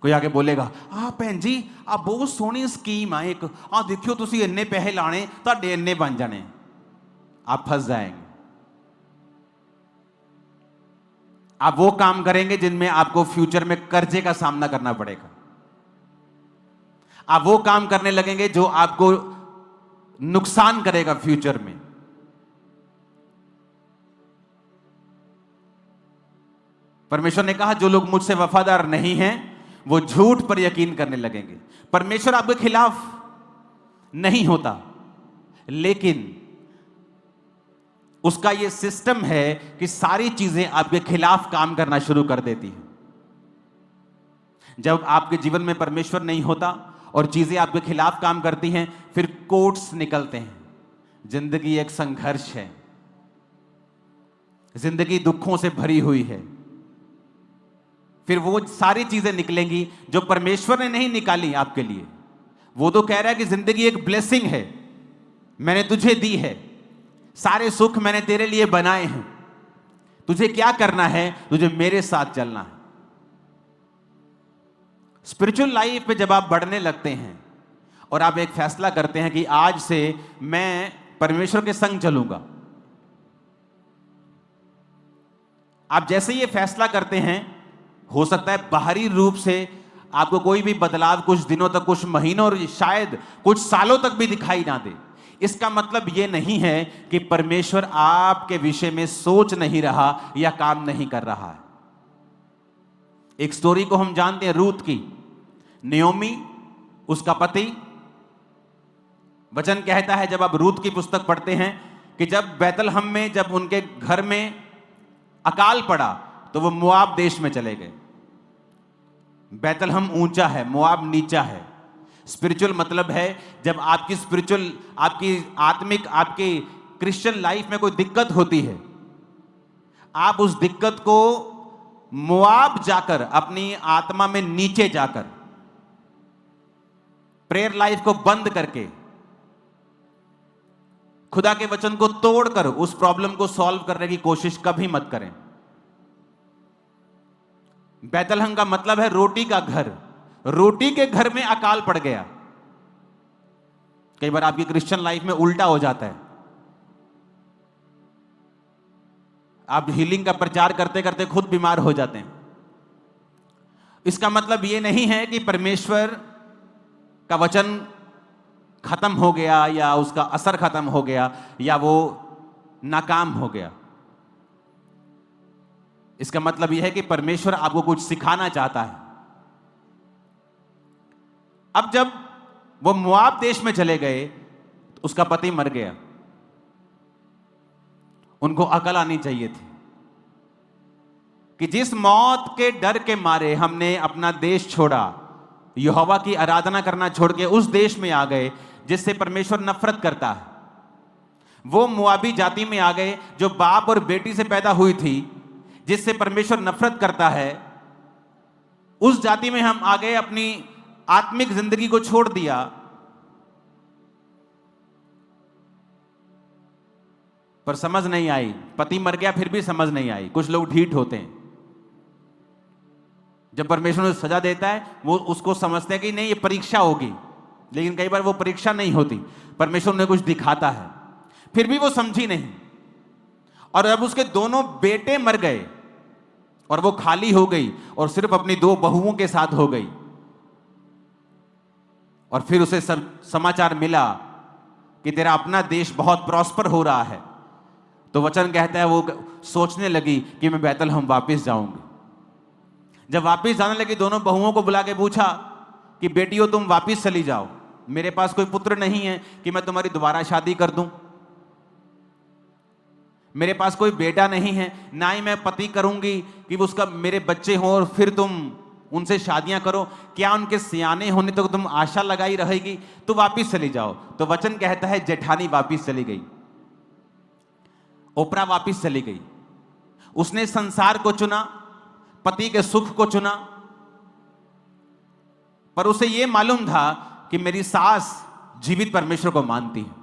कोई आके बोलेगा भैन जी आ बहुत सोहनी स्कीम है एक, देखियो तुसी इन्ने पैसे लाने तुहाडे इन्ने बन जाने। आप फंस जाएंगे। आप वो काम करेंगे जिनमें आपको फ्यूचर में कर्जे का सामना करना पड़ेगा। आप वो काम करने लगेंगे जो आपको नुकसान करेगा फ्यूचर में। परमेश्वर ने कहा जो लोग मुझसे वफादार नहीं हैं वो झूठ पर यकीन करने लगेंगे। परमेश्वर आपके खिलाफ नहीं होता, लेकिन उसका यह सिस्टम है कि सारी चीजें आपके खिलाफ काम करना शुरू कर देती हैं। जब आपके जीवन में परमेश्वर नहीं होता और चीजें आपके खिलाफ काम करती हैं, फिर कोट्स निकलते हैं। जिंदगी एक संघर्ष है, जिंदगी दुखों से भरी हुई है। फिर वो सारी चीजें निकलेंगी जो परमेश्वर ने नहीं निकाली आपके लिए। वो तो कह रहा है कि जिंदगी एक ब्लेसिंग है, मैंने तुझे दी है, सारे सुख मैंने तेरे लिए बनाए हैं, तुझे क्या करना है, तुझे मेरे साथ चलना है। स्पिरिचुअल लाइफ पे जब आप बढ़ने लगते हैं और आप एक फैसला करते हैं कि आज से मैं परमेश्वर के संग चलूंगा, आप जैसे ये फैसला करते हैं, हो सकता है बाहरी रूप से आपको कोई भी बदलाव कुछ दिनों तक, कुछ महीनों और शायद कुछ सालों तक भी दिखाई ना दे। इसका मतलब यह नहीं है कि परमेश्वर आपके विषय में सोच नहीं रहा या काम नहीं कर रहा है। एक स्टोरी को हम जानते हैं रूत की। नियोमी, उसका पति, वचन कहता है जब आप रूत की पुस्तक पढ़ते हैं कि जब बैतलहम में, जब उनके घर में अकाल पड़ा तो वो मोआब देश में चले गए। बैतलहम ऊंचा है, मोआब नीचा है। स्पिरिचुअल मतलब है जब आपकी स्पिरिचुअल, आपकी आत्मिक, आपकी क्रिश्चियन लाइफ में कोई दिक्कत होती है, आप उस दिक्कत को मोआब जाकर, अपनी आत्मा में नीचे जाकर, प्रेयर लाइफ को बंद करके, खुदा के वचन को तोड़कर उस प्रॉब्लम को सॉल्व करने की कोशिश कभी मत करें। बैतलहम का मतलब है रोटी का घर। रोटी के घर में अकाल पड़ गया। कई बार आपकी क्रिश्चियन लाइफ में उल्टा हो जाता है। आप हीलिंग का प्रचार करते करते खुद बीमार हो जाते हैं। इसका मतलब यह नहीं है कि परमेश्वर का वचन खत्म हो गया या उसका असर खत्म हो गया या वो नाकाम हो गया। इसका मतलब यह है कि परमेश्वर आपको कुछ सिखाना चाहता है। अब जब वो मोआब देश में चले गए तो उसका पति मर गया। उनको अकल आनी चाहिए थी कि जिस मौत के डर के मारे हमने अपना देश छोड़ा, यहोवा की आराधना करना छोड़ के उस देश में आ गए जिससे परमेश्वर नफरत करता है, वो मोआबी जाति में आ गए जो बाप और बेटी से पैदा हुई थी, जिससे परमेश्वर नफरत करता है। उस जाति में हम आ गए, अपनी आत्मिक जिंदगी को छोड़ दिया। पर समझ नहीं आई। पति मर गया फिर भी समझ नहीं आई। कुछ लोग ढीठ होते हैं। जब परमेश्वर उन्हें सजा देता है वो उसको समझते हैं कि नहीं ये परीक्षा होगी, लेकिन कई बार वो परीक्षा नहीं होती, परमेश्वर उन्हें कुछ दिखाता है। फिर भी वो समझी नहीं। और अब उसके दोनों बेटे मर गए और वो खाली हो गई और सिर्फ अपनी 2 बहुओं के साथ हो गई। और फिर उसे समाचार मिला कि तेरा अपना देश बहुत प्रॉस्पर हो रहा है। तो वचन कहता है वो सोचने लगी कि मैं बैतलहम वापस जाऊंगी। जब वापस जाने लगी, दोनों बहुओं को बुला के पूछा कि बेटियों तुम वापस चली जाओ, मेरे पास कोई पुत्र नहीं है कि मैं तुम्हारी दोबारा शादी कर दूं, मेरे पास कोई बेटा नहीं है, ना ही मैं पति करूंगी कि उसका मेरे बच्चे हों और फिर तुम उनसे शादियां करो। क्या उनके सियाने होने तक तो तुम आशा लगाई रहेगी? तो वापिस चली जाओ। तो वचन कहता है जेठानी वापिस चली गई, ओपरा वापिस चली गई। उसने संसार को चुना, पति के सुख को चुना, पर उसे यह मालूम था कि मेरी सास जीवित परमेश्वर को मानती है।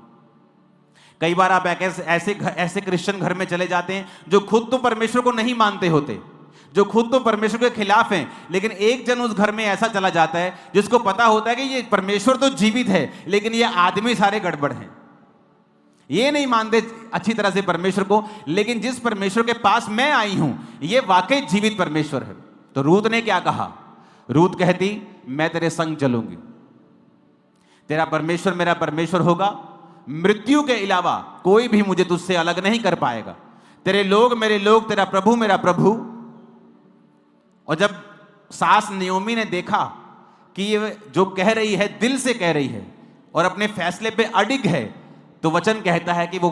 कई बार आप ऐसे क्रिश्चियन घर में चले जाते हैं जो खुद तो परमेश्वर को नहीं मानते होते, जो खुद तो परमेश्वर के खिलाफ हैं, लेकिन एक जन उस घर में ऐसा चला जाता है जिसको पता होता है कि ये परमेश्वर तो जीवित है, लेकिन ये आदमी सारे गड़बड़ हैं, ये नहीं मानते अच्छी तरह से परमेश्वर को। लेकिन जिस परमेश्वर के पास मैं आई हूं, ये वाकई जीवित परमेश्वर है। तो रूत ने क्या कहा? रूत कहती, मैं तेरे संग चलूंगी, तेरा परमेश्वर मेरा परमेश्वर होगा, मृत्यु के अलावा कोई भी मुझे तुझसे अलग नहीं कर पाएगा, तेरे लोग मेरे लोग, तेरा प्रभु मेरा प्रभु। और जब सास नयोमी ने देखा कि ये जो कह रही है दिल से कह रही है और अपने फैसले पे अडिग है, तो वचन कहता है कि वो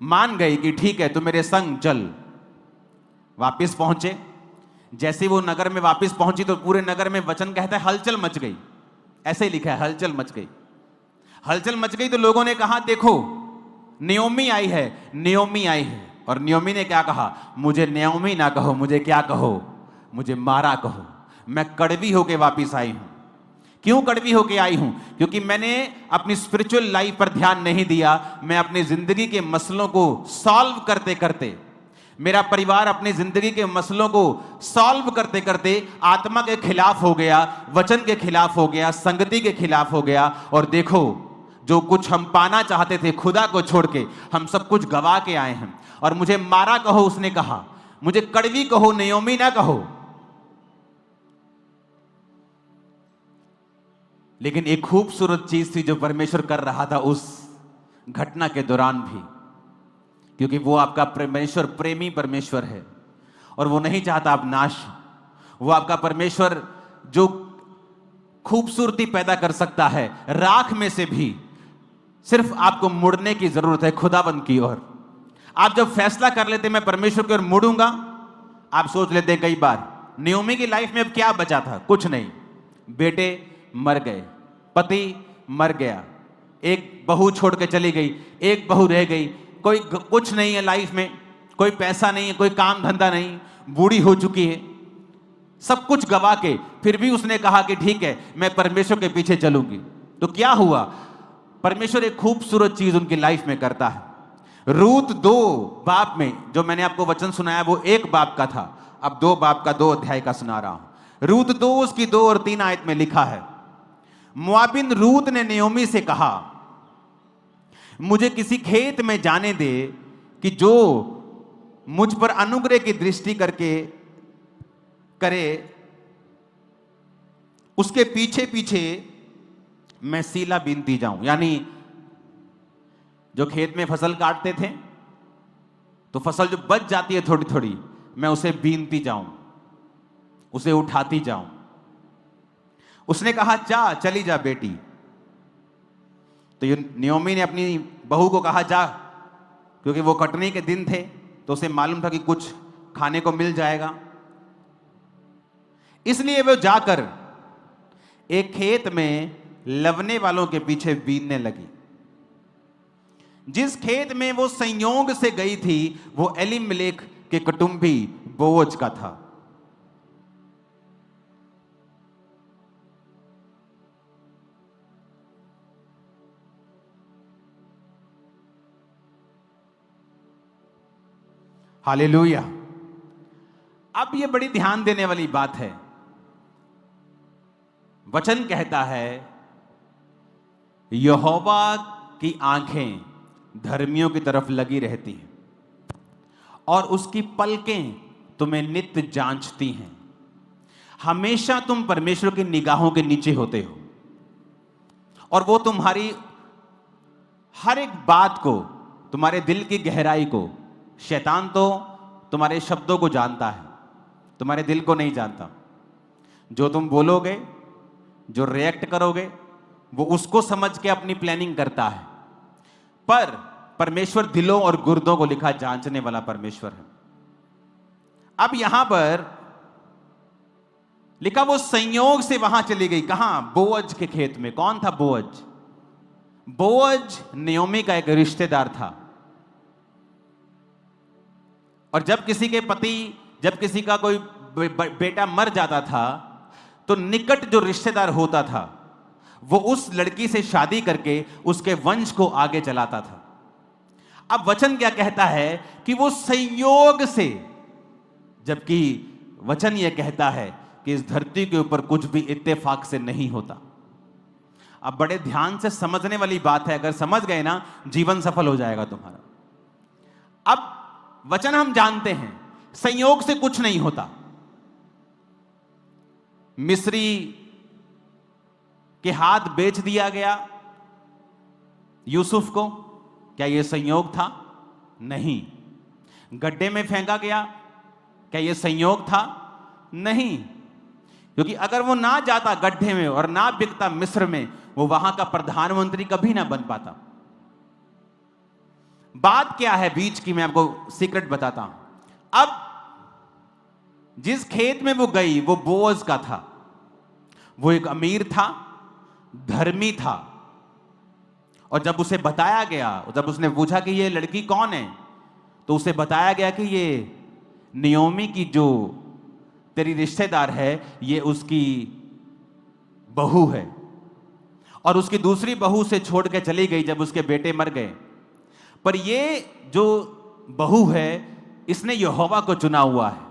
मान गई कि ठीक है, तू मेरे संग चल। वापिस पहुंचे। जैसे वो नगर में वापस पहुंची तो पूरे नगर में वचन कहता है हलचल मच गई। ऐसे ही लिखा है, हलचल मच गई। हलचल मच गई तो लोगों ने कहा, देखो नयोमी आई है, नयोमी आई है। और नयोमी ने क्या कहा? मुझे नयोमी ना कहो, मुझे क्या कहो? मुझे मारा कहो। मैं कड़वी होके वापस आई हूं। क्यों कड़वी होके आई हूं? क्योंकि मैंने अपनी स्पिरिचुअल लाइफ पर ध्यान नहीं दिया। मैं अपनी जिंदगी के मसलों को सॉल्व करते करते, मेरा परिवार अपनी जिंदगी के मसलों को सॉल्व करते करते आत्मा के खिलाफ हो गया, वचन के खिलाफ हो गया, संगति के खिलाफ हो गया। और देखो, जो कुछ हम पाना चाहते थे खुदा को छोड़ के, हम सब कुछ गवा के आए हैं। और मुझे मारा कहो, उसने कहा, मुझे कड़वी कहो, नयोमी ना कहो। लेकिन एक खूबसूरत चीज थी जो परमेश्वर कर रहा था उस घटना के दौरान भी, क्योंकि वो आपका परमेश्वर प्रेमी परमेश्वर है और वो नहीं चाहता आप नाश। वो आपका परमेश्वर जो खूबसूरती पैदा कर सकता है राख में से भी, सिर्फ आपको मुड़ने की जरूरत है खुदाबंद की ओर। आप जब फैसला कर लेते मैं परमेश्वर की ओर मुड़ूंगा, आप सोच लेते कई बार नयोमी की लाइफ में अब क्या बचा था? कुछ नहीं। बेटे मर गए, पति मर गया, एक बहू छोड़ के चली गई, एक बहू रह गई, कोई कुछ नहीं है लाइफ में, कोई पैसा नहीं है, कोई काम धंधा नहीं, बूढ़ी हो चुकी है, सब कुछ गवा के फिर भी उसने कहा कि ठीक है मैं परमेश्वर के पीछे चलूंगी। तो क्या हुआ? परमेश्वर एक खूबसूरत चीज उनकी लाइफ में करता है। रूत 2 बाब में, जो मैंने आपको वचन सुनाया वो 1 बाब का था, अब 2 बाब का 2 अध्याय का सुना रहा हूं। रूत 2 उसकी 2 और 3 आयत में लिखा है, मोआबिन रूत ने नयोमी से कहा, मुझे किसी खेत में जाने दे कि जो मुझ पर अनुग्रह की दृष्टि करके करे, उसके पीछे पीछे मैं सीला बीनती जाऊं। यानी जो खेत में फसल काटते थे तो फसल जो बच जाती है थोड़ी थोड़ी, मैं उसे बीनती जाऊं, उसे उठाती जाऊं। उसने कहा जा, चली जा बेटी। तो नयोमी ने अपनी बहू को कहा जा, क्योंकि वो कटनी के दिन थे तो उसे मालूम था कि कुछ खाने को मिल जाएगा। इसलिए वो जाकर एक खेत में लवने वालों के पीछे बीनने लगी। जिस खेत में वो संयोग से गई थी वो एलीमेलेक के कुटुंबी बोअज का था। हालेलुया। अब ये बड़ी ध्यान देने वाली बात है। वचन कहता है यहोवा की आंखें धर्मियों की तरफ लगी रहती हैं और उसकी पलकें तुम्हें नित्य जांचती हैं। हमेशा तुम परमेश्वर की निगाहों के नीचे होते हो और वो तुम्हारी हर एक बात को, तुम्हारे दिल की गहराई को, शैतान तो तुम्हारे शब्दों को जानता है, तुम्हारे दिल को नहीं जानता। जो तुम बोलोगे, जो रिएक्ट करोगे, वो उसको समझ के अपनी प्लानिंग करता है। पर परमेश्वर दिलों और गुर्दों को लिखा जांचने वाला परमेश्वर है। अब यहां पर लिखा वो संयोग से वहां चली गई। कहां? बोअज के खेत में। कौन था बोअज? बोअज नयोमी का एक रिश्तेदार था। और जब किसी के पति, जब किसी का कोई बेटा मर जाता था तो निकट जो रिश्तेदार होता था वो उस लड़की से शादी करके उसके वंश को आगे चलाता था। अब वचन क्या कहता है कि वो संयोग से जबकि वचन यह कहता है कि इस धरती के ऊपर कुछ भी इत्तेफाक से नहीं होता। अब बड़े ध्यान से समझने वाली बात है, अगर समझ गए ना, जीवन सफल हो जाएगा तुम्हारा। अब वचन हम जानते हैं, संयोग से कुछ नहीं होता। मिस्री के हाथ बेच दिया गया यूसुफ को, क्या यह संयोग था? नहीं। गड्ढे में फेंका गया, क्या यह संयोग था? नहीं। क्योंकि अगर वो ना जाता गड्ढे में और ना बिकता मिस्र में, वो वहां का प्रधानमंत्री कभी ना बन पाता। बात क्या है बीच की, मैं आपको सीक्रेट बताता हूं। अब जिस खेत में वो गई वो बोअज का था। वो एक अमीर था, धर्मी था, और जब उसे बताया गया, जब उसने पूछा कि ये लड़की कौन है, तो उसे बताया गया कि ये नियोमी की जो तेरी रिश्तेदार है, ये उसकी बहू है, और उसकी दूसरी बहू से छोड़ के चली गई जब उसके बेटे मर गए। पर ये जो बहू है, इसने यहोवा को चुना हुआ है।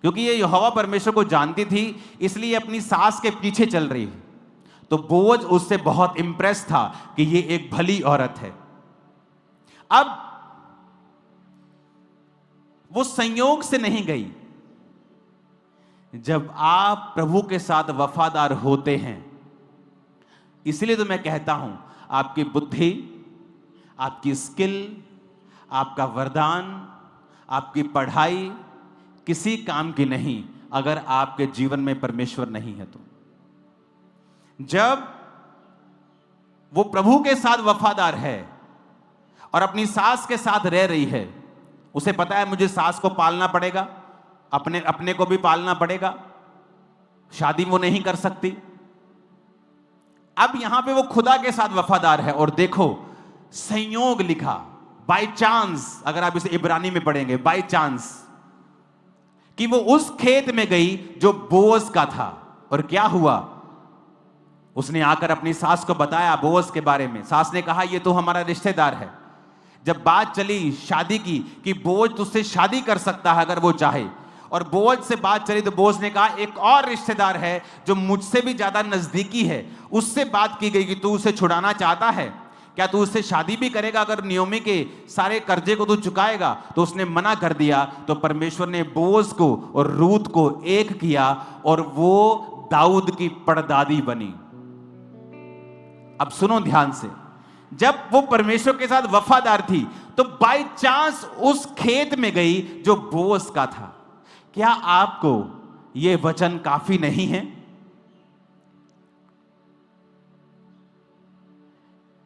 क्योंकि ये यहोवा परमेश्वर को जानती थी, इसलिए अपनी सास के पीछे चल रही है। तो बोअज उससे बहुत इंप्रेस था कि ये एक भली औरत है। अब वो संयोग से नहीं गई। जब आप प्रभु के साथ वफादार होते हैं, इसलिए तो मैं कहता हूं, आपकी बुद्धि, आपकी स्किल, आपका वरदान, आपकी पढ़ाई किसी काम की नहीं अगर आपके जीवन में परमेश्वर नहीं है तो। जब वो प्रभु के साथ वफादार है और अपनी सास के साथ रह रही है, उसे पता है मुझे सास को पालना पड़ेगा, अपने को भी पालना पड़ेगा, शादी वो नहीं कर सकती। अब यहां पे वो खुदा के साथ वफादार है, और देखो संयोग लिखा, बाय चांस, अगर आप इसे इब्रानी में पढ़ेंगे, बाय चांस, कि वो उस खेत में गई जो बोअज का था। और क्या हुआ, उसने आकर अपनी सास को बताया बोअज के बारे में। सास ने कहा ये तो हमारा रिश्तेदार है। जब बात चली शादी की कि बोअज तुझसे शादी कर सकता है अगर वो चाहे, और बोअज से बात चली तो बोअज ने कहा एक और रिश्तेदार है जो मुझसे भी ज्यादा नजदीकी है, उससे बात की गई कि तू उसे छुड़ाना चाहता है, क्या तू उससे शादी भी करेगा अगर नियोमी के सारे कर्जे को तू चुकाएगा? तो उसने मना कर दिया। तो परमेश्वर ने बोअज को और रूत को एक किया, और वो दाऊद की परदादी बनी। अब सुनो ध्यान से, जब वो परमेश्वर के साथ वफादार थी तो बाय चांस उस खेत में गई जो बोअज का था। क्या आपको यह वचन काफी नहीं है?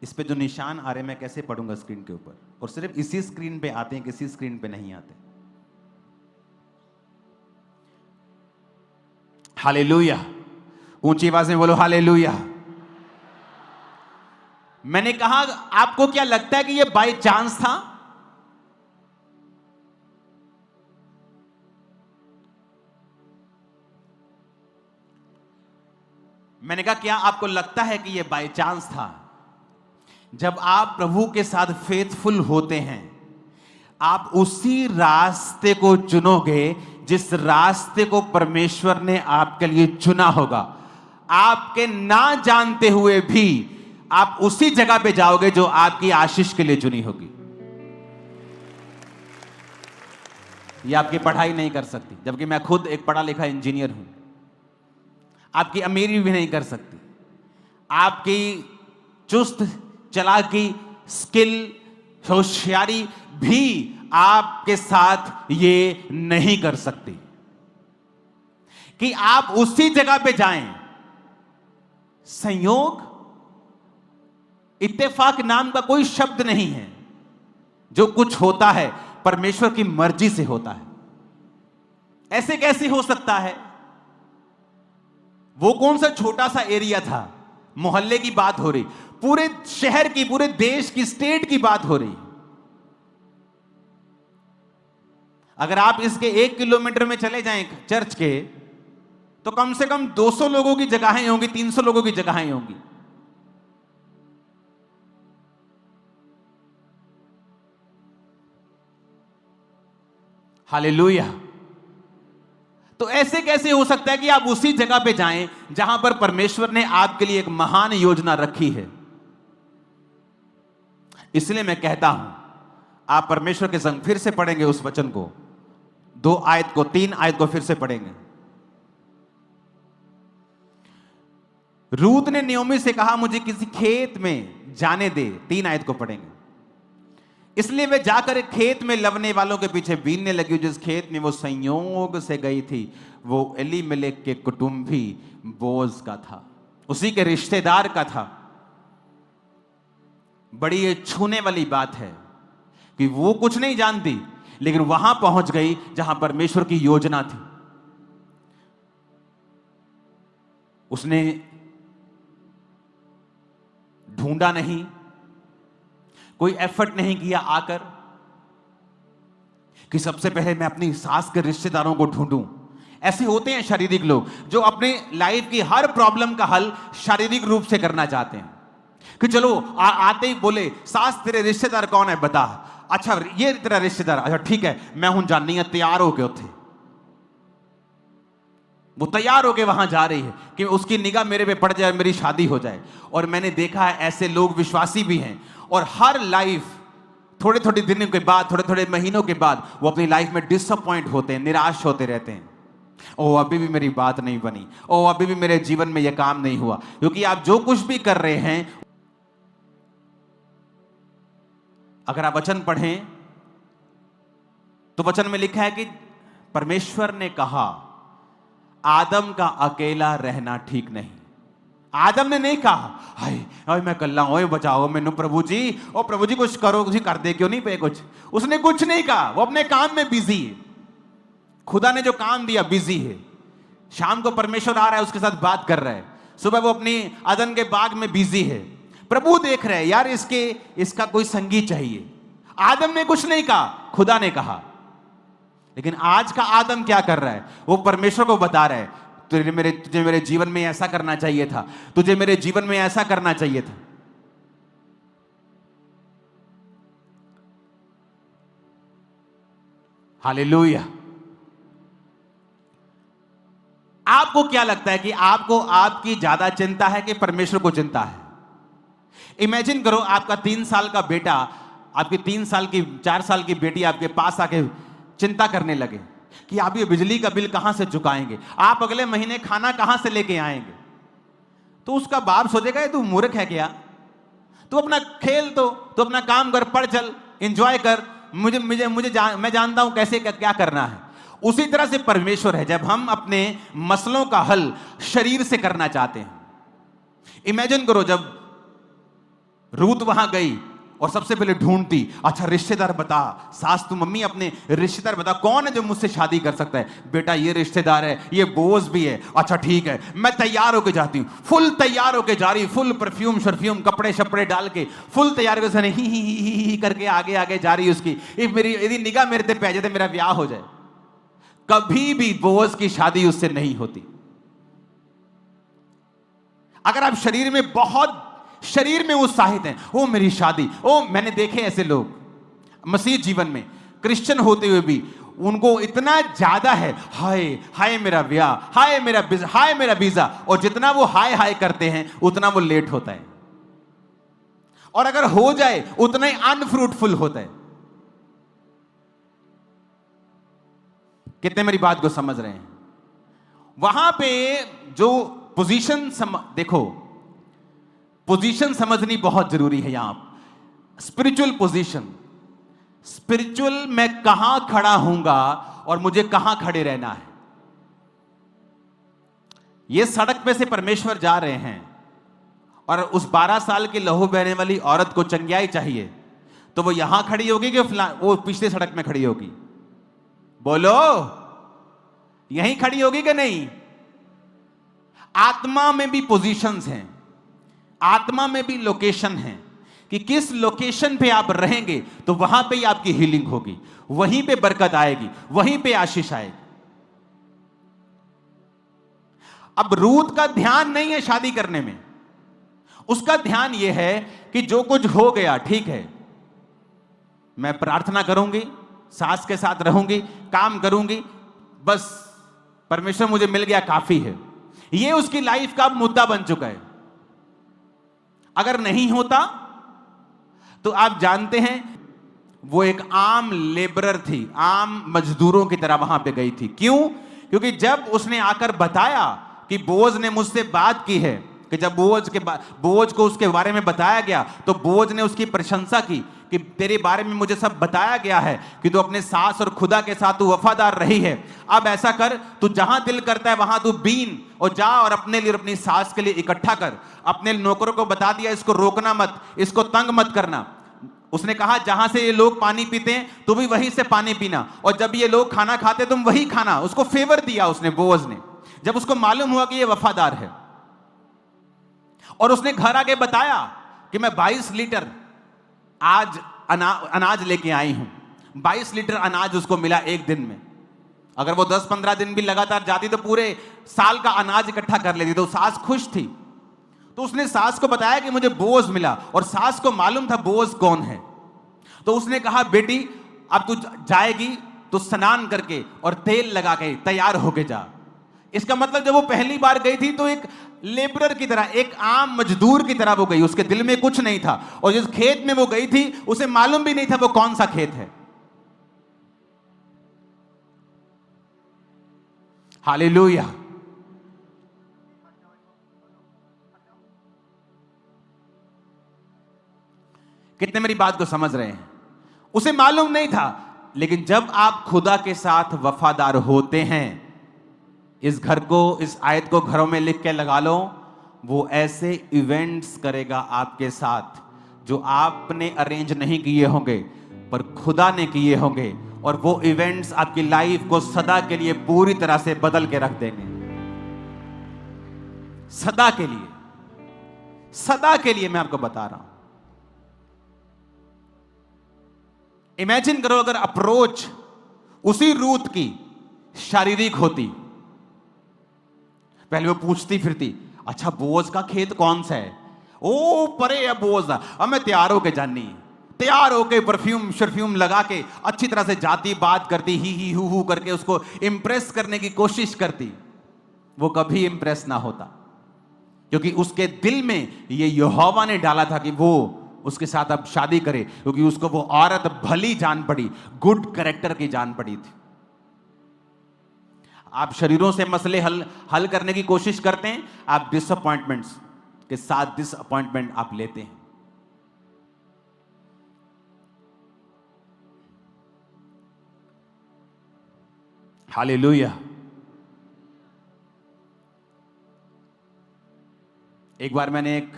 इस पे जो निशान आ रहे मैं कैसे पढ़ूंगा स्क्रीन के ऊपर, और सिर्फ इसी स्क्रीन पे आते हैं, किसी स्क्रीन पे नहीं आते। हालेलुया, ऊंची आवाज में बोलो हालेलुया। मैंने कहा आपको क्या लगता है कि यह बाय चांस था? मैंने कहा क्या आपको लगता है कि यह बाय चांस था? जब आप प्रभु के साथ फेथफुल होते हैं, आप उसी रास्ते को चुनोगे जिस रास्ते को परमेश्वर ने आपके लिए चुना होगा। आपके ना जानते हुए भी आप उसी जगह पे जाओगे जो आपकी आशीष के लिए चुनी होगी। ये आपकी पढ़ाई नहीं कर सकती, जबकि मैं खुद एक पढ़ा लिखा इंजीनियर हूं। आपकी अमीरी भी नहीं कर सकती, आपकी चुस्त चालाकी, स्किल, होशियारी भी आपके साथ ये नहीं कर सकती कि आप उसी जगह पे जाएं। संयोग, इत्तेफाक नाम का कोई शब्द नहीं है। जो कुछ होता है परमेश्वर की मर्जी से होता है। ऐसे कैसे हो सकता है? वो कौन सा छोटा सा एरिया था, मोहल्ले की बात हो रही, पूरे शहर की, पूरे देश की, स्टेट की बात हो रही। अगर आप इसके 1 किलोमीटर में चले जाएं चर्च के, तो कम से कम 200 लोगों की जगहें होंगी, 300 लोगों की जगहें होंगी। हालेलुया। तो ऐसे कैसे हो सकता है कि आप उसी जगह पे जाएं जहां पर परमेश्वर ने आपके लिए एक महान योजना रखी है? इसलिए मैं कहता हूं, आप परमेश्वर के संग फिर से पढ़ेंगे उस वचन को, 2 आयत को, 3 आयत को फिर से पढ़ेंगे। रूत ने नयोमी से कहा, मुझे किसी खेत में जाने दे, 3 आयत को पढ़ेंगे। इसलिए वे जाकर एक खेत में लवने वालों के पीछे बीनने लगी। जिस खेत में वो संयोग से गई थी वो एलीमेलेक के कुटुंबी बोज का था, उसी के रिश्तेदार का था। बड़ी ये छूने वाली बात है कि वो कुछ नहीं जानती, लेकिन वहां पहुंच गई जहां परमेश्वर की योजना थी। उसने ढूंढा नहीं, कोई एफर्ट नहीं किया आकर कि सबसे पहले मैं अपनी सास के रिश्तेदारों को ढूंढूं। ऐसे होते हैं शारीरिक लोग जो अपने लाइफ की हर प्रॉब्लम का हल शारीरिक रूप से करना चाहते हैं कि चलो आते ही बोले, सास तेरे रिश्तेदार कौन है बता, अच्छा ये तेरा रिश्तेदार, अच्छा ठीक है मैं हूं जाननी है, तैयार हो गए थे। वो तैयार होके वहां जा रही है कि उसकी निगाह मेरे पे पड़ जाए, मेरी शादी हो जाए। और मैंने देखा है ऐसे लोग विश्वासी भी हैं, और हर लाइफ थोड़े थोड़े दिनों के बाद, थोड़े थोड़े महीनों के बाद वो अपनी लाइफ में डिसअपॉइंट होते हैं, निराश होते रहते हैं। ओ अभी भी मेरी बात नहीं बनी, ओ अभी भी मेरे जीवन में यह काम नहीं हुआ। क्योंकि आप जो कुछ भी कर रहे हैं, अगर आप वचन पढ़ें तो वचन में लिखा है कि परमेश्वर ने कहा आदम का अकेला रहना ठीक नहीं। आदम ने नहीं कहा हाय हाय मैं कल्ला ओए बचाओ मैनू प्रभु जी, ओ प्रभु जी कुछ करो, कुछ कर दे, क्यों नहीं पे कुछ। उसने कुछ नहीं कहा, वो अपने काम में बिजी है। खुदा ने जो काम दिया बिजी है। शाम को परमेश्वर आ रहा है, उसके साथ बात कर रहा है, सुबह वो अपनी अदन के बाग में बिजी है। प्रभु देख रहे हैं यार इसका कोई संगी चाहिए। आदम ने कुछ नहीं कहा, खुदा ने कहा। लेकिन आज का आदम क्या कर रहा है? वो परमेश्वर को बता रहा है तुझे मेरे जीवन में ऐसा करना चाहिए था, तुझे मेरे जीवन में ऐसा करना चाहिए था। हालेलुया। आपको क्या लगता है कि आपको आपकी ज्यादा चिंता है कि परमेश्वर को चिंता है? इमेजिन करो आपका 3 साल का बेटा, आपकी 3 साल की 4 साल की बेटी आपके पास आके चिंता करने लगे कि आप ये बिजली का बिल कहां से चुकाएंगे, आप अगले महीने खाना कहां से लेके आएंगे। तो उसका बाप सोचेगा तू मूर्ख है क्या, तू अपना खेल, तो अपना काम कर, पढ़ चल, एंजॉय कर, मैं जानता हूं कैसे क्या करना है। उसी तरह से परमेश्वर है, जब हम अपने मसलों का हल शरीर से करना चाहते हैं। इमेजिन करो जब रूत वहां गई और सबसे पहले ढूंढती, अच्छा रिश्तेदार बता, सास तू मम्मी अपने रिश्तेदार बता कौन है जो मुझसे शादी कर सकता है। बेटा ये रिश्तेदार है, ये बोझ भी है, अच्छा ठीक है। मैं तैयार होके जाती हूँ, फुल तैयार होके जा रही, फुल परफ्यूम शर्फ्यूम कपड़े शपड़े डाल के फुल तैयार होकर ही करके आगे आगे जा रही उसकी। मेरी यदि निगाह मेरे पे पै जाए मेरा ब्याह हो जाए। कभी भी बोझ की शादी उससे नहीं होती। अगर आप शरीर में उत्साहित हैं, ओ मेरी शादी, ओ मैंने देखे ऐसे लोग मसीह जीवन में क्रिश्चियन होते हुए भी उनको इतना ज्यादा है, हाय हाय मेरा ब्याह, हाय मेरा वीजा, और जितना वो हाय हाय करते हैं उतना वो लेट होता है, और अगर हो जाए उतना ही अनफ्रूटफुल होता है। कितने मेरी बात को समझ रहे हैं? वहां पे जो पोजीशन देखो, पोजीशन समझनी बहुत जरूरी है। यहां स्पिरिचुअल पोजीशन, स्पिरिचुअल मैं कहां खड़ा हूंगा और मुझे कहां खड़े रहना है। ये सड़क पे से परमेश्वर जा रहे हैं और उस 12 साल की लहू बहने वाली औरत को चंगियाई चाहिए, तो वो यहां खड़ी होगी कि वो पिछले सड़क में खड़ी होगी? बोलो, यहीं खड़ी होगी कि नहीं? आत्मा में भी पोजीशंस हैं, आत्मा में भी लोकेशन है कि किस लोकेशन पे आप रहेंगे तो वहां पे ही आपकी हीलिंग होगी, वहीं पे बरकत आएगी, वहीं पे आशीष आएगी। अब रूत का ध्यान नहीं है शादी करने में, उसका ध्यान यह है कि जो कुछ हो गया ठीक है, मैं प्रार्थना करूंगी, सास के साथ रहूंगी, काम करूंगी, बस परमेश्वर मुझे मिल गया काफी है, ये उसकी लाइफ का मुद्दा बन चुका है। अगर नहीं होता तो आप जानते हैं वो एक आम लेबरर थी, आम मजदूरों की तरह वहां पे गई थी। क्यों? क्योंकि जब उसने आकर बताया कि बोअज ने मुझसे बात की है, कि जब बोअज को उसके बारे में बताया गया तो बोअज ने उसकी प्रशंसा की कि तेरे बारे में मुझे सब बताया गया है कि तू अपने सास और खुदा के साथ तू वफादार रही है। अब ऐसा कर, तू जहां दिल करता है वहां तू बीन और जा और अपने लिए और अपनी सास के लिए इकट्ठा कर। अपने नौकरों को बता दिया इसको रोकना मत, इसको तंग मत करना। उसने कहा जहां से ये लोग पानी पीते हैं तू भी वहीं से पानी पीना, और जब ये लोग खाना खाते तुम वही खाना। उसको फेवर दिया उसने, बोअज ने, जब उसको मालूम हुआ कि ये वफादार है। और उसने घर आके बताया कि मैं 22 लीटर आज अनाज लेके आई हूं। 22 लीटर अनाज उसको मिला एक दिन में। अगर वो 10-15 दिन भी लगातार जाती तो पूरे साल का अनाज इकट्ठा कर लेती। तो सास खुश थी, तो उसने सास को बताया कि मुझे बोअज मिला, और सास को मालूम था बोअज कौन है। तो उसने कहा बेटी अब तू जाएगी तो स्नान करके और तेल लगा के तैयार होके जा। इसका मतलब जब वो पहली बार गई थी तो एक लेबरर की तरह, एक आम मजदूर की तरह वो गई। उसके दिल में कुछ नहीं था, और जिस खेत में वो गई थी उसे मालूम भी नहीं था वो कौन सा खेत है। हालेलुया। कितने मेरी बात को समझ रहे हैं? उसे मालूम नहीं था, लेकिन जब आप खुदा के साथ वफादार होते हैं, इस आयत को घरों में लिख के लगा लो, वो ऐसे इवेंट्स करेगा आपके साथ जो आपने अरेंज नहीं किए होंगे पर खुदा ने किए होंगे, और वो इवेंट्स आपकी लाइफ को सदा के लिए पूरी तरह से बदल के रख देंगे। सदा के लिए, सदा के लिए मैं आपको बता रहा हूं। इमेजिन करो अगर अप्रोच उसी रूत की शारीरिक होती। पहले वो पूछती फिरती, अच्छा बोअज का खेत कौन सा है? ओ परे है बोअज। अब मैं तैयार होके जानी, तैयार होके परफ्यूम शर्फ्यूम लगा के अच्छी तरह से जाती, बात करती, ही हु करके उसको इंप्रेस करने की कोशिश करती। वो कभी इंप्रेस ना होता, क्योंकि उसके दिल में ये यहोवा ने डाला था कि वो उसके साथ अब शादी करे, क्योंकि उसको वो औरत भली जान पड़ी, गुड कैरेक्टर की जान पड़ी थी। आप शरीरों से मसले हल करने की कोशिश करते हैं, आप डिसअपॉइंटमेंट्स के साथ डिसअपॉइंटमेंट आप लेते हैं। हालेलुया। एक बार मैंने एक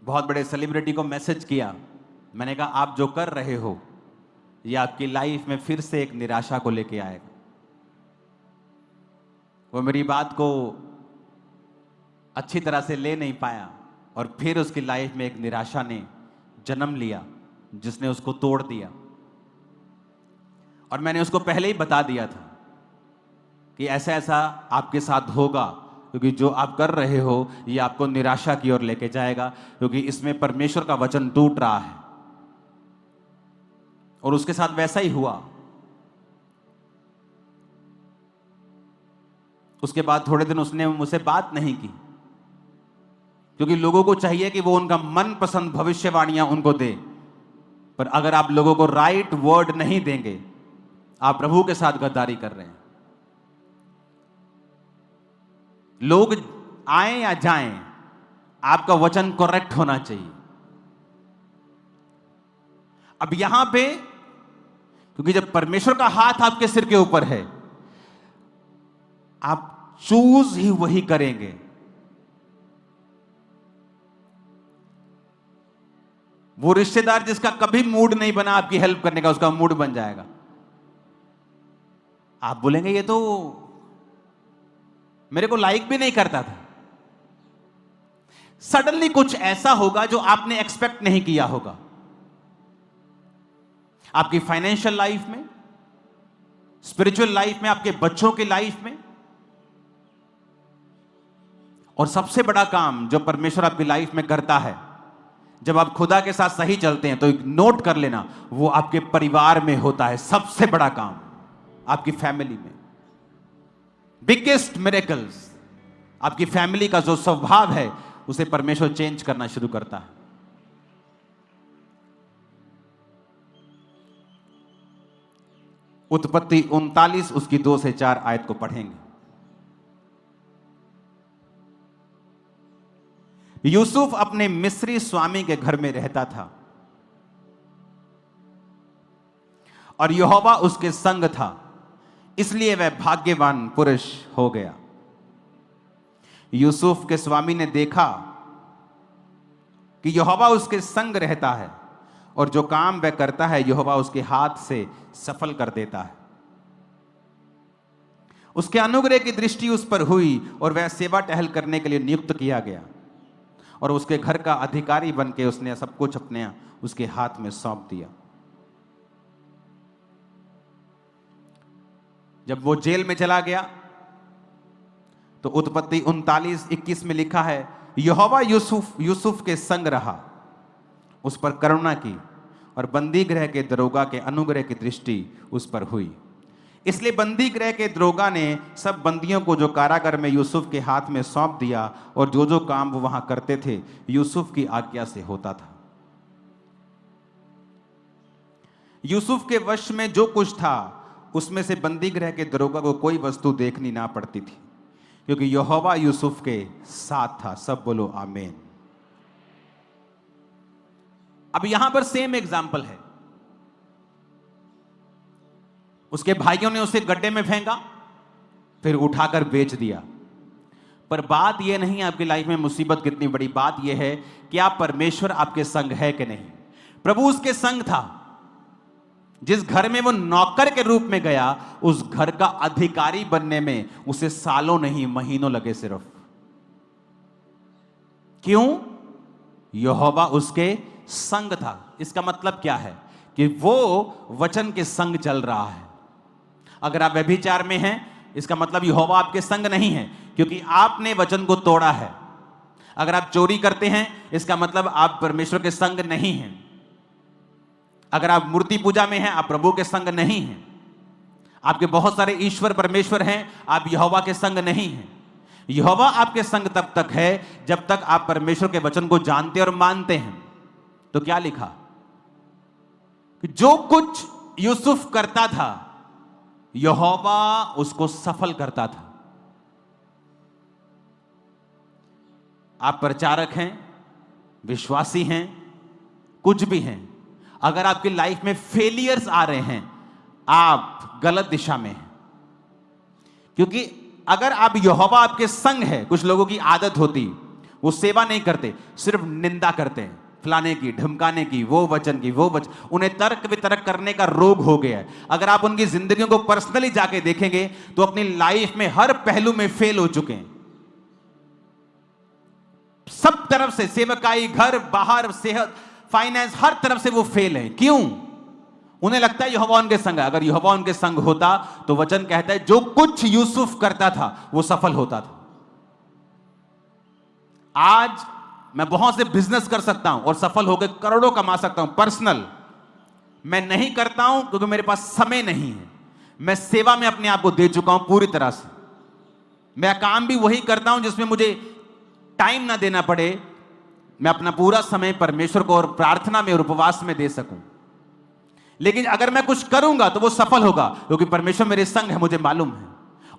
बहुत बड़े सेलिब्रिटी को मैसेज किया। मैंने कहा आप जो कर रहे हो ये आपकी लाइफ में फिर से एक निराशा को लेके आएगा। वो मेरी बात को अच्छी तरह से ले नहीं पाया, और फिर उसकी लाइफ में एक निराशा ने जन्म लिया जिसने उसको तोड़ दिया। और मैंने उसको पहले ही बता दिया था कि ऐसा ऐसा आपके साथ होगा, क्योंकि जो आप कर रहे हो ये आपको निराशा की ओर लेके जाएगा, क्योंकि इसमें परमेश्वर का वचन टूट रहा है। और उसके साथ वैसा ही हुआ। उसके बाद थोड़े दिन उसने मुझसे बात नहीं की, क्योंकि लोगों को चाहिए कि वो उनका मनपसंद भविष्यवाणियां उनको दे। पर अगर आप लोगों को राइट वर्ड नहीं देंगे, आप प्रभु के साथ गद्दारी कर रहे हैं। लोग आए या जाएं, आपका वचन करेक्ट होना चाहिए। अब यहां पे, क्योंकि जब परमेश्वर का हाथ आपके सिर के ऊपर है, आप चूज ही वही करेंगे। वो रिश्तेदार जिसका कभी मूड नहीं बना आपकी हेल्प करने का, उसका मूड बन जाएगा। आप बोलेंगे ये तो मेरे को लाइक भी नहीं करता था। सडनली कुछ ऐसा होगा जो आपने एक्सपेक्ट नहीं किया होगा। आपकी फाइनेंशियल लाइफ में, स्पिरिचुअल लाइफ में, आपके बच्चों की लाइफ में। और सबसे बड़ा काम जो परमेश्वर आपकी लाइफ में करता है, जब आप खुदा के साथ सही चलते हैं, तो एक नोट कर लेना, वो आपके परिवार में होता है सबसे बड़ा काम। आपकी फैमिली में। बिगेस्ट मिरेकल्स, आपकी फैमिली का जो स्वभाव है उसे परमेश्वर चेंज करना शुरू करता है। उत्पत्ति 39 उसकी 2 से 4 आयत को पढ़ेंगे। यूसुफ अपने मिस्री स्वामी के घर में रहता था और यहोवा उसके संग था, इसलिए वह भाग्यवान पुरुष हो गया। यूसुफ के स्वामी ने देखा कि यहोवा उसके संग रहता है और जो काम वह करता है यहोवा उसके हाथ से सफल कर देता है। उसके अनुग्रह की दृष्टि उस पर हुई और वह सेवा टहल करने के लिए नियुक्त किया गया और उसके घर का अधिकारी बनके उसने सब कुछ अपने उसके हाथ में सौंप दिया। जब वो जेल में चला गया तो उत्पत्ति 39:21 में लिखा है, यहोवा यूसुफ के संग रहा, उस पर करुणा की और बंदी गृह के दरोगा के अनुग्रह की दृष्टि उस पर हुई। इसलिए बंदी गृह के दरोगा ने सब बंदियों को जो कारागार में यूसुफ के हाथ में सौंप दिया और जो जो काम वो वहां करते थे यूसुफ की आज्ञा से होता था। यूसुफ के वश में जो कुछ था उसमें से बंदी गृह के दरोगा को कोई वस्तु देखनी ना पड़ती थी, क्योंकि यहोवा यूसुफ के साथ था। सब बोलो आमीन। अब यहां पर सेम एग्जाम्पल है। उसके भाइयों ने उसे गड्ढे में फेंका, फिर उठाकर बेच दिया। पर बात यह नहीं, आपकी लाइफ में मुसीबत कितनी बड़ी, बात यह है कि आप परमेश्वर आपके संग है कि नहीं। प्रभु उसके संग था। जिस घर में वो नौकर के रूप में गया, उस घर का अधिकारी बनने में उसे सालों नहीं महीनों लगे सिर्फ। क्यों? यहोवा उसके संग था। इसका मतलब क्या है कि वो वचन के संग चल रहा है। अगर आप व्यभिचार में हैं, इसका मतलब यहोवा आपके संग नहीं है, क्योंकि आपने वचन को तोड़ा है। अगर आप चोरी करते हैं, इसका मतलब आप परमेश्वर के संग नहीं हैं। अगर आप मूर्ति पूजा में हैं, आप प्रभु के संग नहीं हैं। आपके बहुत सारे ईश्वर परमेश्वर हैं, आप यहोवा के संग नहीं हैं। यहोवा आपके संग तब तक है जब तक आप परमेश्वर के वचन को जानते और मानते हैं। तो क्या लिखा कि जो कुछ यूसुफ करता था यहोवा उसको सफल करता था। आप प्रचारक हैं, विश्वासी हैं, कुछ भी हैं, अगर आपकी लाइफ में फेलियर्स आ रहे हैं, आप गलत दिशा में हैं। क्योंकि अगर आप यहोवा आपके संग है, कुछ लोगों की आदत होती, वो सेवा नहीं करते, सिर्फ निंदा करते हैं, फलाने की, ढमकाने की, वो वचन की, वो वचन, उन्हें तर्क वितर्क करने का रोग हो गया है। अगर आप उनकी जिंदगियों को पर्सनली जाके देखेंगे तो अपनी लाइफ में हर पहलू में फेल हो चुके हैं। सब तरफ से, सेवकाई, घर बाहर, सेहत, फाइनेंस, हर तरफ से वो फेल है। क्यों? उन्हें लगता है यहोवा उनके संग है। अगर यहोवा उनके संग होता तो वचन कहता है जो कुछ यूसुफ करता था वो सफल होता था। आज मैं बहुत से बिजनेस कर सकता हूं और सफल होकर करोड़ों कमा सकता हूं, पर्सनल। मैं नहीं करता हूं क्योंकि मेरे पास समय नहीं है। मैं सेवा में अपने आप को दे चुका हूं पूरी तरह से। मैं काम भी वही करता हूं जिसमें मुझे टाइम ना देना पड़े। मैं अपना पूरा समय परमेश्वर को और प्रार्थना में और उपवास में दे सकूं। लेकिन अगर मैं कुछ करूंगा तो वो सफल होगा, क्योंकि परमेश्वर मेरे संग है, मुझे मालूम है।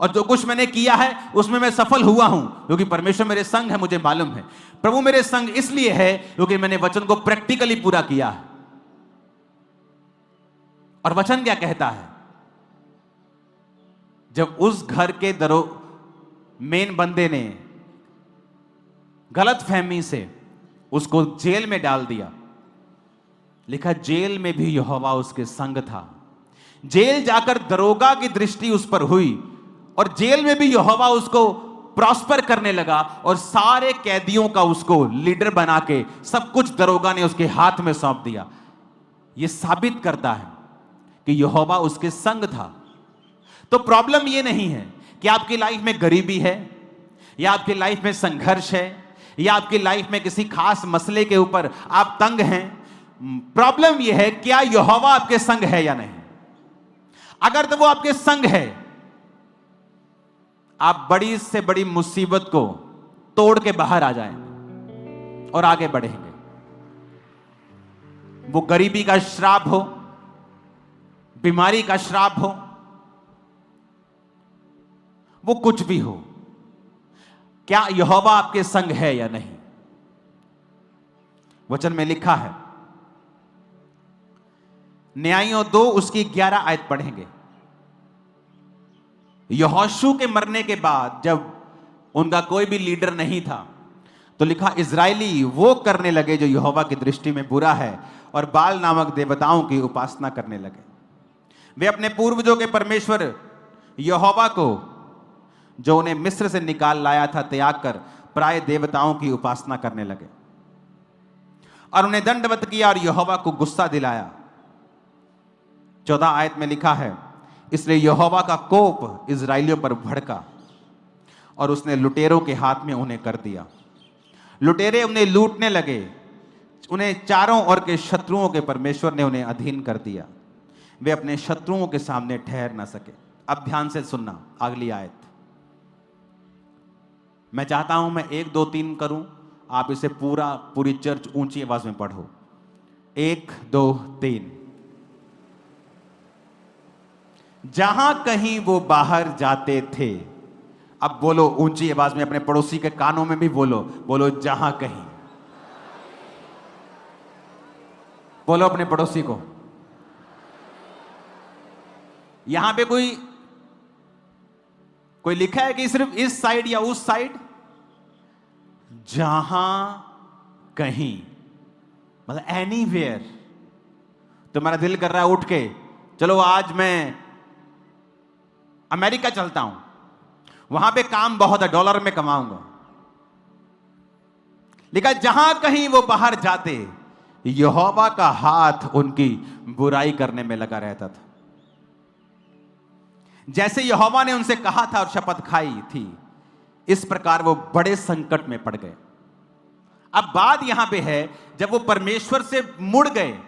और जो कुछ मैंने किया है उसमें मैं सफल हुआ हूं, क्योंकि परमेश्वर मेरे संग है, मुझे मालूम है। प्रभु मेरे संग इसलिए है क्योंकि मैंने वचन को प्रैक्टिकली पूरा किया है। और वचन क्या कहता है? जब उस घर के मेन बंदे ने गलत फहमी से उसको जेल में डाल दिया, लिखा जेल में भी यहोवा उसके संग था। जेल जाकर दरोगा की दृष्टि उस पर हुई और जेल में भी यहोवा उसको प्रॉस्पर करने लगा और सारे कैदियों का उसको लीडर बना के सब कुछ दरोगा ने उसके हाथ में सौंप दिया। यह साबित करता है कि यहोवा उसके संग था। तो प्रॉब्लम यह नहीं है कि आपकी लाइफ में गरीबी है या आपकी लाइफ में संघर्ष है या आपकी लाइफ में किसी खास मसले के ऊपर आप तंग हैं। प्रॉब्लम यह है क्या यहोवा आपके संग है या नहीं। अगर तो वो आपके संग है, आप बड़ी से बड़ी मुसीबत को तोड़ के बाहर आ जाएंगे और आगे बढ़ेंगे। वो गरीबी का श्राप हो, बीमारी का श्राप हो, वो कुछ भी हो, क्या यहोवा आपके संग है या नहीं? वचन में लिखा है, न्यायों 2 उसकी 11 आयत पढ़ेंगे। यहोशू के मरने के बाद जब उनका कोई भी लीडर नहीं था, तो लिखा इजरायली वो करने लगे जो यहोवा की दृष्टि में बुरा है और बाल नामक देवताओं की उपासना करने लगे। वे अपने पूर्वजों के परमेश्वर यहोवा को, जो उन्हें मिस्र से निकाल लाया था, त्याग कर प्राय देवताओं की उपासना करने लगे और उन्हें दंडवत किया और यहोवा को गुस्सा दिलाया। 14 आयत में लिखा है, इसलिए यहोवा का कोप इजराइलियों पर भड़का और उसने लुटेरों के हाथ में उन्हें कर दिया। लुटेरे उन्हें लूटने लगे, उन्हें चारों ओर के शत्रुओं के परमेश्वर ने उन्हें अधीन कर दिया। वे अपने शत्रुओं के सामने ठहर ना सके। अब ध्यान से सुनना अगली आयत। मैं चाहता हूं मैं 1 2 3 करूं, आप इसे पूरी चर्च ऊंची आवाज में पढ़ो। 1 2 3। जहां कहीं वो बाहर जाते थे, अब बोलो ऊंची आवाज में, अपने पड़ोसी के कानों में भी बोलो, बोलो जहां कहीं। बोलो अपने पड़ोसी को। यहां पे कोई लिखा है कि सिर्फ इस साइड या उस साइड? जहां कहीं, मतलब एनीवेयर। तुम्हारा दिल कर रहा है उठ के, चलो आज मैं अमेरिका चलता हूं, वहां पे काम बहुत है, डॉलर में कमाऊंगा। लिखा जहां कहीं वो बाहर जाते, यहोवा का हाथ उनकी बुराई करने में लगा रहता था। जैसे यहोवा ने उनसे कहा था और शपथ खाई थी, इस प्रकार वो बड़े संकट में पड़ गए। अब बात यहां पे है, जब वो परमेश्वर से मुड़ गए,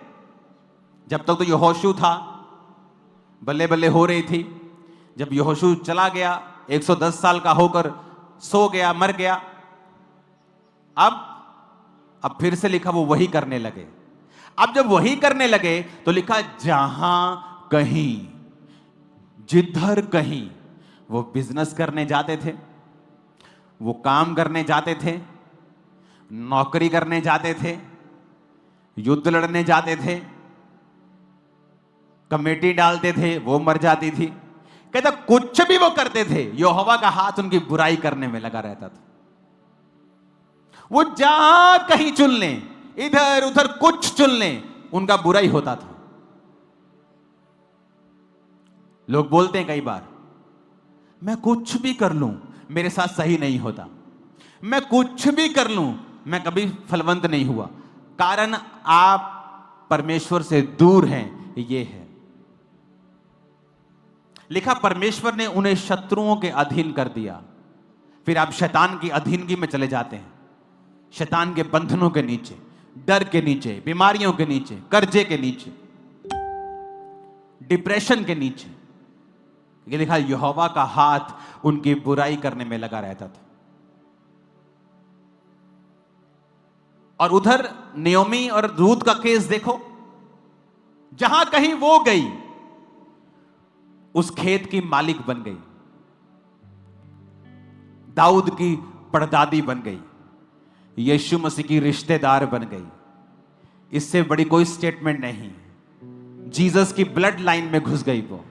जब तक तो यहोशू था, बल्ले बल्ले हो रही थी। जब यहोशू चला गया, 110 साल का होकर सो गया, मर गया, अब फिर से लिखा वो वही करने लगे। अब जब वही करने लगे तो लिखा जहां कहीं, जिधर कहीं वो बिजनेस करने जाते थे, वो काम करने जाते थे, नौकरी करने जाते थे, युद्ध लड़ने जाते थे, कमेटी डालते थे, वो मर जाती थी। कहता कुछ भी वो करते थे, यहोवा का हाथ उनकी बुराई करने में लगा रहता था। वो जहां कहीं चुन लें, इधर उधर कुछ चुन लें, उनका बुरा ही होता था। लोग बोलते हैं कई बार, मैं कुछ भी कर लूं मेरे साथ सही नहीं होता, मैं कुछ भी कर लूं मैं कभी फलवंत नहीं हुआ। कारण आप परमेश्वर से दूर हैं, ये है। लिखा परमेश्वर ने उन्हें शत्रुओं के अधीन कर दिया। फिर आप शैतान की अधीनगी में चले जाते हैं, शैतान के बंधनों के नीचे, डर के नीचे, बीमारियों के नीचे, कर्जे के नीचे, डिप्रेशन के नीचे। ये लिखा यहोवा का हाथ उनकी बुराई करने में लगा रहता था। और उधर नियोमी और रूत का केस देखो, जहां कहीं वो गई उस खेत की मालिक बन गई, दाऊद की परदादी बन गई, यीशु मसीह की रिश्तेदार बन गई। इससे बड़ी कोई स्टेटमेंट नहीं। जीसस की ब्लड लाइन में घुस गई वो।